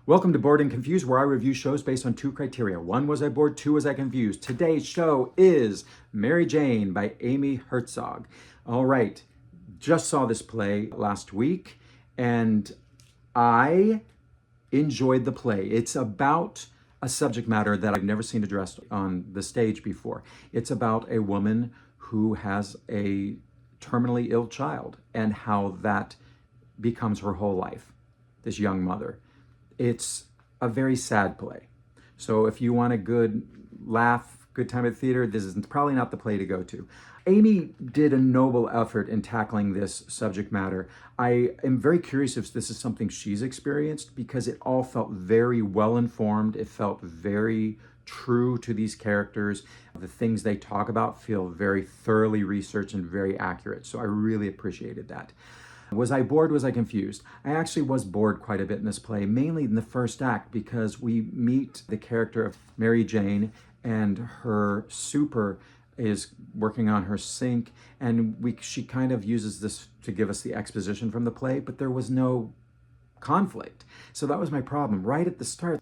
Welcome to Bored and Confused, where I review shows based on two criteria. One, was I bored? Two, was I confused? Today's show is Mary Jane by Amy Herzog. All right, just saw this play last week, and I enjoyed the play. It's about a subject matter that I've never seen addressed on the stage before. It's about a woman who has a terminally ill child and how that becomes her whole life, this young mother. It's a very sad play. So if you want a good laugh, good time at the theater, this is probably not the play to go to. Amy did a noble effort in tackling this subject matter. I am very curious if this is something she's experienced, because it all felt very well informed. It felt very true to these characters. The things they talk about feel very thoroughly researched and very accurate. So I really appreciated that. Was I bored? Was I confused? I actually was bored quite a bit in this play, mainly in the first act, because we meet the character of Mary Jane, and her super is working on her sink, and she kind of uses this to give us the exposition from the play, but there was no conflict. So that was my problem. Right at the start,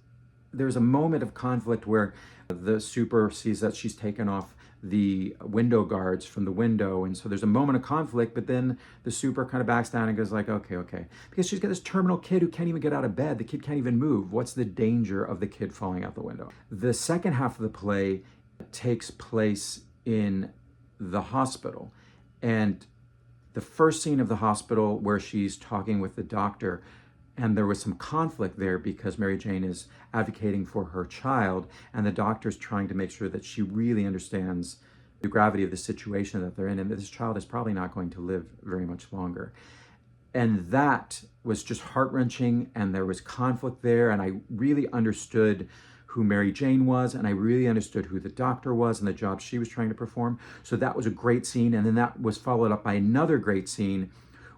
there's a moment of conflict where the super sees that she's taken off the window guards from the window, and so there's a moment of conflict, but then the super kind of backs down and goes like, okay, because she's got this terminal kid who can't even get out of bed. The kid can't even move. What's the danger of the kid falling out the window? The second half of the play takes place in the hospital, and the first scene of the hospital where she's talking with the doctor, and there was some conflict there because Mary Jane is advocating for her child, and the doctor's trying to make sure that she really understands the gravity of the situation that they're in, and that this child is probably not going to live very much longer. And that was just heart-wrenching, and there was conflict there, and I really understood who Mary Jane was, and I really understood who the doctor was and the job she was trying to perform. So that was a great scene, and then that was followed up by another great scene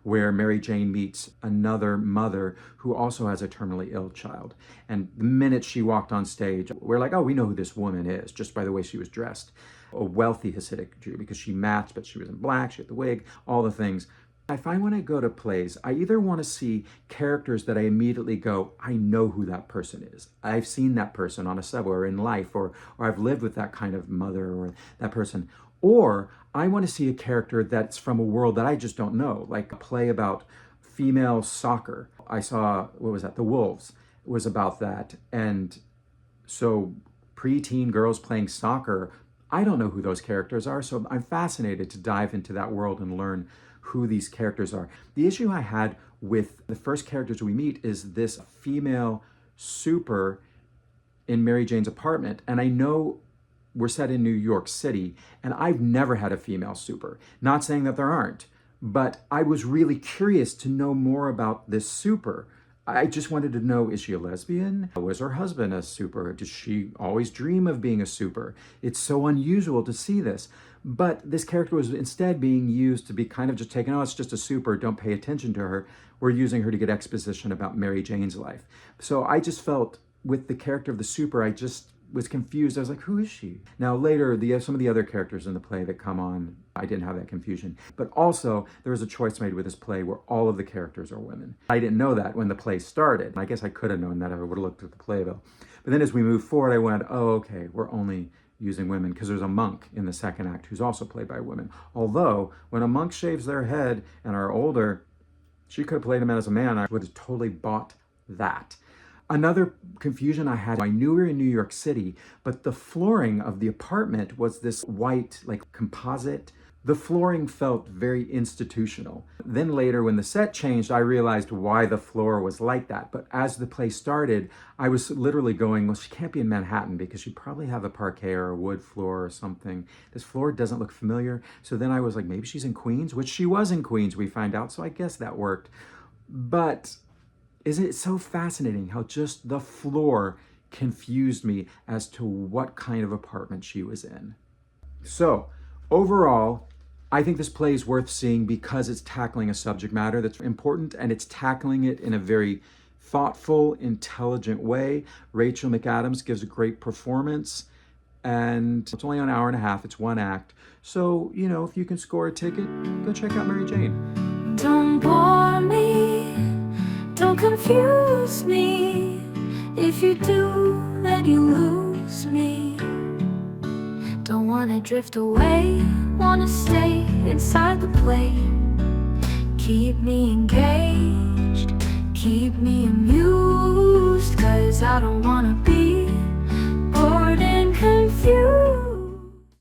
where Mary Jane meets another mother who also has a terminally ill child. And the minute she walked on stage, we're like, oh, we know who this woman is, just by the way she was dressed. A wealthy Hasidic Jew, because she matched, but she was in black, she had the wig, all the things. I find when I go to plays, I either want to see characters that I immediately go, I know who that person is. I've seen that person on a subway or in life, or I've lived with that kind of mother or that person. Or I want to see a character that's from a world that I just don't know, like a play about female soccer. I saw, what was that? The Wolves was about that. And so preteen girls playing soccer, I don't know who those characters are. So I'm fascinated to dive into that world and learn who these characters are. The issue I had with the first characters we meet is this female super in Mary Jane's apartment. And I know we're set in New York City, and I've never had a female super. Not saying that there aren't, but I was really curious to know more about this super. I just wanted to know, is she a lesbian? Was her husband a super? Does she always dream of being a super? It's so unusual to see this. But this character was instead being used to be kind of just taken, oh, it's just a super, don't pay attention to her. We're using her to get exposition about Mary Jane's life. So I just felt with the character of the super, I just was confused. I was like, who is she? Now later, some of the other characters in the play that come on, I didn't have that confusion. But also, there was a choice made with this play where all of the characters are women. I didn't know that when the play started. I guess I could have known that if I would have looked at the playbill. But then as we moved forward, I went, oh, okay, we're only using women, because there's a monk in the second act who's also played by women. Although, when a monk shaves their head and are older, she could have played him as a man. I would have totally bought that. Another confusion I had, I knew we were in New York City, but the flooring of the apartment was this white, like composite. The flooring felt very institutional. Then later, when the set changed, I realized why the floor was like that. But as the play started, I was literally going, well, she can't be in Manhattan because she'd probably have a parquet or a wood floor or something. This floor doesn't look familiar. So then I was like, maybe she's in Queens, which she was in Queens, we find out. So I guess that worked. But isn't it so fascinating how just the floor confused me as to what kind of apartment she was in? So overall, I think this play is worth seeing because it's tackling a subject matter that's important, and it's tackling it in a very thoughtful, intelligent way. Rachel McAdams gives a great performance, and it's only an hour and a half. It's one act. So, if you can score a ticket, go check out Mary Jane. Don't bore me, don't confuse me. if you do, then you lose me. Don't wanna drift away, wanna stay inside the play. Keep me engaged, keep me amused, 'cause I don't wanna be